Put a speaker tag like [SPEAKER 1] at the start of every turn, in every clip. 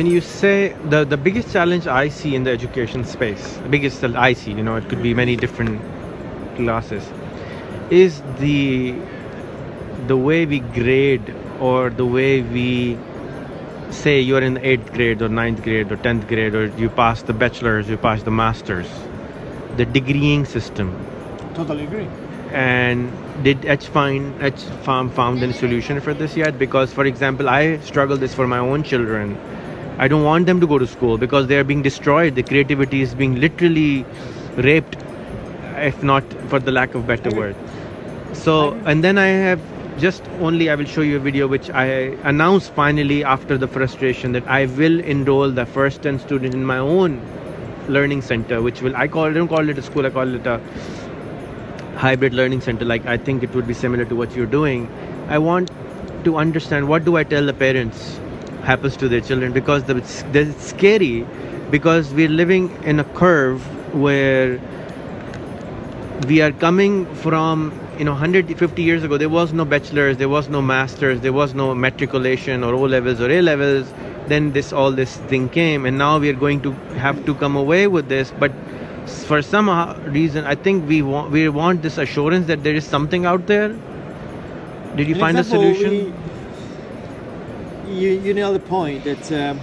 [SPEAKER 1] when you say the biggest challenge I see in the education space, the biggest that I see, it could be many different classes, is the way we grade, or the way we say you're in the 8th grade or 9th grade or 10th grade, or you pass the bachelor's, you pass the master's, the degreeing system.
[SPEAKER 2] Totally agree.
[SPEAKER 1] And did H-Farm found any solution for this yet? Because, for example, I struggle this for my own children. I don't want them to go to school because they are being destroyed. The creativity is being literally raped, if not for the lack of better word. So, and then I will show you a video which I announced finally after the frustration that I will enroll the first 10 students in my own learning center, I don't call it a school, I call it a hybrid learning center. Like, I think it would be similar to what you're doing. I want to understand, what do I tell the parents happens to their children, because it's scary, because we're living in a curve where we are coming from 150 years ago. There was no bachelor's, there was no master's, there was no matriculation or O levels or A levels. Then all this thing came, and now we are going to have to come away with this. But for some reason, I think we want this assurance that there is something out there. Did you find a solution?
[SPEAKER 2] You nailed the point that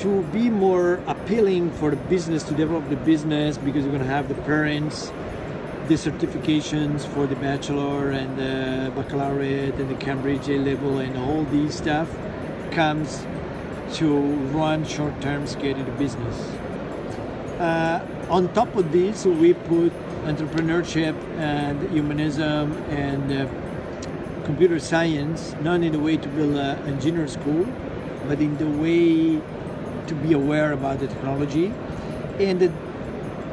[SPEAKER 2] to be more appealing for the business, to develop the business, because you're going to have the parents, the certifications for the bachelor and the baccalaureate and the Cambridge A level and all these stuff comes to run short-term scale in the business. On top of this, we put entrepreneurship and humanism and computer science, not in the way to build an engineer school, but in the way to be aware about the technology and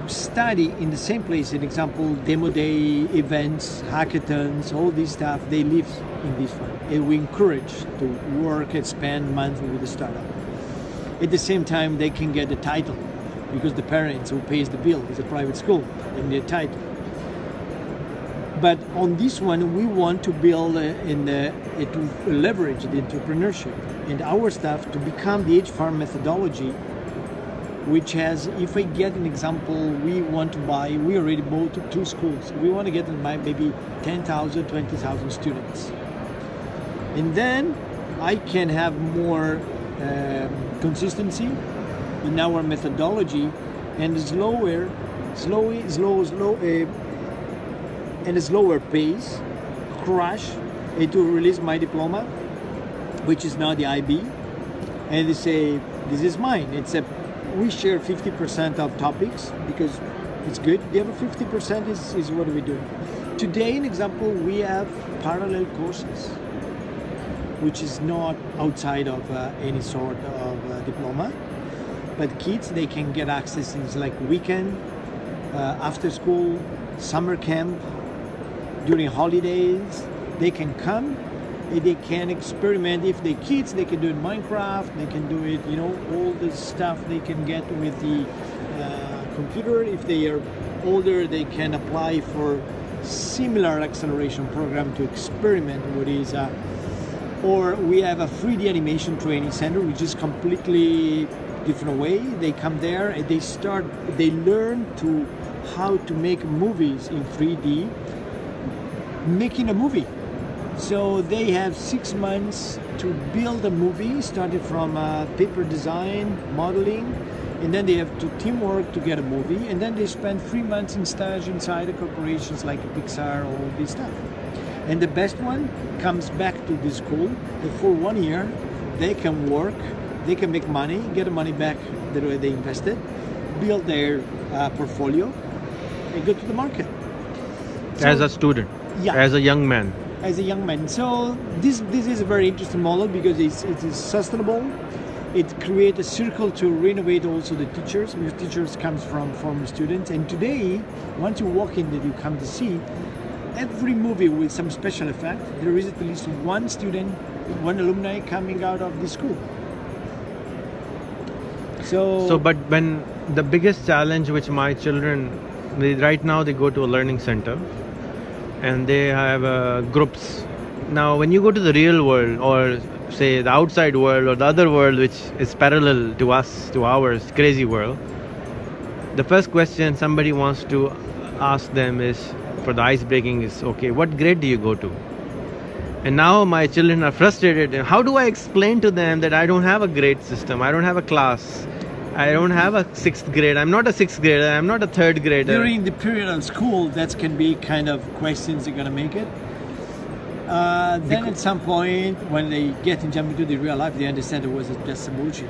[SPEAKER 2] study in the same place. An example, demo day, events, hackathons, all this stuff, they live in this one. And we encourage to work and spend months with the startup. At the same time, they can get the title, because the parents who pays the bill is a private school, and the title. But on this one, we want to build to leverage the entrepreneurship and our staff to become the H-Farm methodology, which has, if I get an example, we already bought 2 schools. We want to get them by maybe 10,000, 20,000 students. And then I can have more consistency in our methodology, and and a slower pace, crash, to release my diploma, which is now the IB, and they say, this is mine. We share 50% of topics because it's good. The other 50% is what we do. Today, an example, we have parallel courses, which is not outside of any sort of diploma, but kids, they can get access to things like weekend, after school, summer camp, during holidays. They can come and they can experiment. If they're kids, they can do it Minecraft, they can do it, all the stuff they can get with the computer. If they are older, they can apply for similar acceleration program to experiment what is or we have a 3D animation training center, which is completely different way. They come there and they learn how to make movies in 3D, making a movie. So they have 6 months to build a movie, starting from paper design, modeling, and then they have to teamwork to get a movie, and then they spend 3 months in stage inside the corporations like Pixar, all this stuff. And the best one comes back to the school, and for 1 year they can work, they can make money, get the money back the way they invested, build their portfolio, and go to the market.
[SPEAKER 1] So, as a student,
[SPEAKER 2] yeah,
[SPEAKER 1] as a young man.
[SPEAKER 2] As a young man. So this is a very interesting model because it is sustainable. It creates a circle to renovate also the teachers, because teachers comes from former students. And today, once you walk in, that you come to see, every movie with some special effect, there is at least one student, one alumni coming out of the school. So
[SPEAKER 1] but when the biggest challenge which my children, right now they go to a learning center and they have groups. Now when you go to the real world, or say, the outside world or the other world which is parallel to us, to ours, crazy world, the first question somebody wants to ask them is, for the ice breaking, is, okay, what grade do you go to? And now my children are frustrated. How do I explain to them that I don't have a grade system, I don't have a class, I don't have a 6th grade, I'm not a 6th grader, I'm not a 3rd grader.
[SPEAKER 2] During the period of school, that can be kind of questions that are going to make it. Then at some point, when they get and jump into the real life, they understand it was just some bullshit.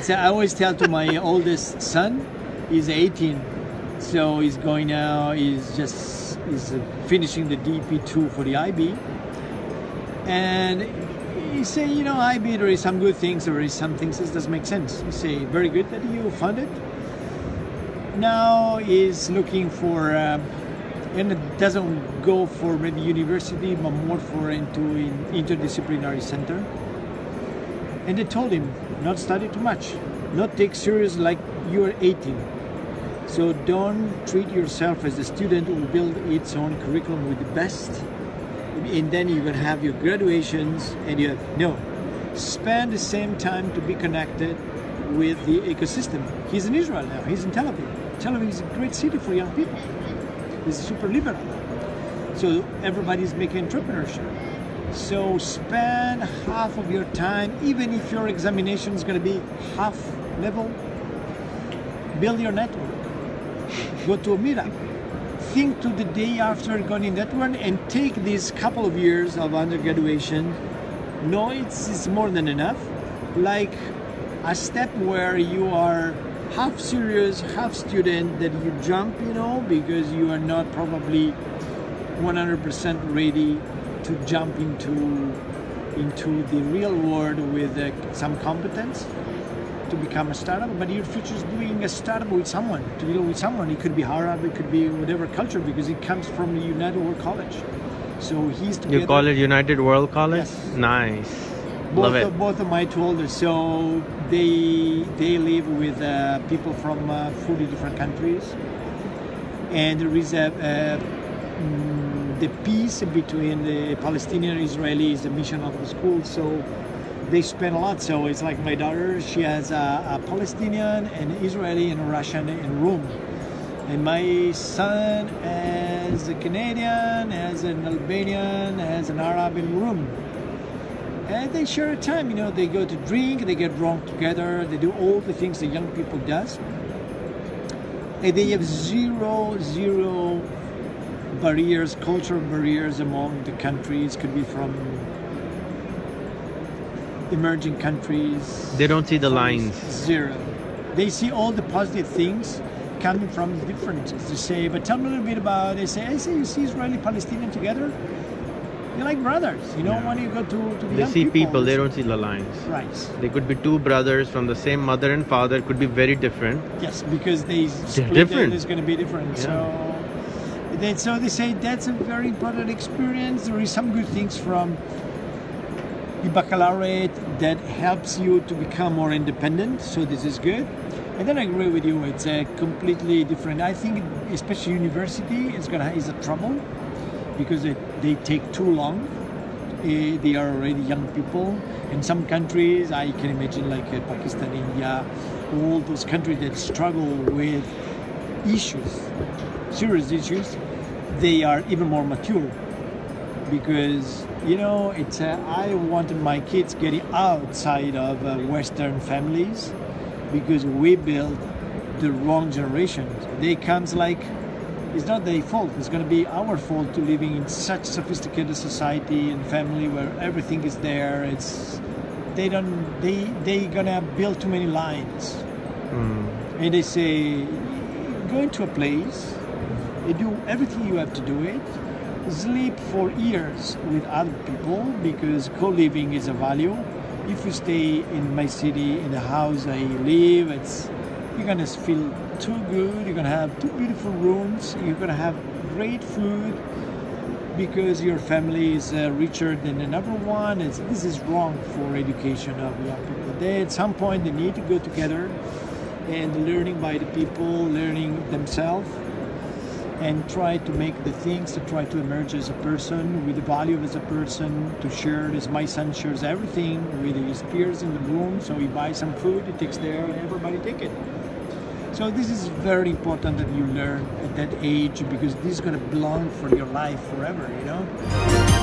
[SPEAKER 2] I always tell to my oldest son, he's 18, so he's going now, he's finishing the DP2 for the IB. And you say, IB, there is some good things, there is some things that doesn't make sense. You say, very good that you found it. Now he's looking for, and it doesn't go for maybe university, but more for into an interdisciplinary center. And they told him, not study too much, not take serious like you're 18. So don't treat yourself as a student who will build its own curriculum with the best. And then you're going to have your graduations and spend the same time to be connected with the ecosystem. He's in Israel now, he's in Tel Aviv. Tel Aviv is a great city for young people. It's super liberal. So everybody's making entrepreneurship. So spend half of your time, even if your examination is going to be half level, build your network. Go to a meetup. Think to the day after going in that one and take these couple of years of undergraduation. No, it's more than enough. Like a step where you are half serious, half student, that you jump, because you are not probably 100% ready to jump into the real world with some competence to become a startup, but your future is doing a startup with someone, to deal with someone. It could be Arab, it could be whatever culture, because it comes from the United World College. So he's together. You
[SPEAKER 1] call it United World College?
[SPEAKER 2] Yes.
[SPEAKER 1] Nice. Love it.
[SPEAKER 2] Both of my two oldest, so they live with people from 40 different countries, and there is the peace between the Palestinian and Israeli is the mission of the school. So they spend a lot. So it's like my daughter, she has a Palestinian, an Israeli, and a Russian in Rome. And my son has a Canadian, has an Albanian, has an Arab in Rome. And they share a time, they go to drink, they get drunk together, they do all the things that young people does. And they have zero barriers, cultural barriers among the countries. Could be from emerging countries.
[SPEAKER 1] They don't see the lines.
[SPEAKER 2] Zero. They see all the positive things coming from the differences. They say, but tell me a little bit about, I say, you see Israeli Palestinian together? They're like brothers, when you go to the
[SPEAKER 1] They
[SPEAKER 2] young
[SPEAKER 1] see people, they
[SPEAKER 2] it's-
[SPEAKER 1] don't see the lines.
[SPEAKER 2] Right.
[SPEAKER 1] They could be two brothers from the same mother and father, could be very different.
[SPEAKER 2] Yes, because they split
[SPEAKER 1] different.
[SPEAKER 2] it, it's going to be different.
[SPEAKER 1] Yeah.
[SPEAKER 2] So they say that's a very important experience. There is some good things from the baccalaureate that helps you to become more independent. So this is good. And then I agree with you. It's a completely different. I think, especially university, is a trouble because they take too long. They are already young people. In some countries, I can imagine like Pakistan, India, all those countries that struggle with issues, serious issues, they are even more mature because I wanted my kids getting outside of Western families because we built the wrong generations. They comes like it's not their fault. It's going to be our fault to living in such sophisticated society and family where everything is there. They gonna build too many lines, and they say go into a place, you do everything you have to do it, sleep for years with other people because co-living is a value. If you stay in my city, in the house I live, you're gonna feel too good. You're gonna have two beautiful rooms. You're gonna have great food because your family is richer than another one. This is wrong for education of young people. At some point they need to go together and learning by the people, learning themselves. and try to make the things, to try to emerge as a person, with the value as a person, to share this. My son shares everything with his peers in the room, so he buys some food, he takes there, and everybody take it. So this is very important that you learn at that age, because this is going to belong for your life forever, you know?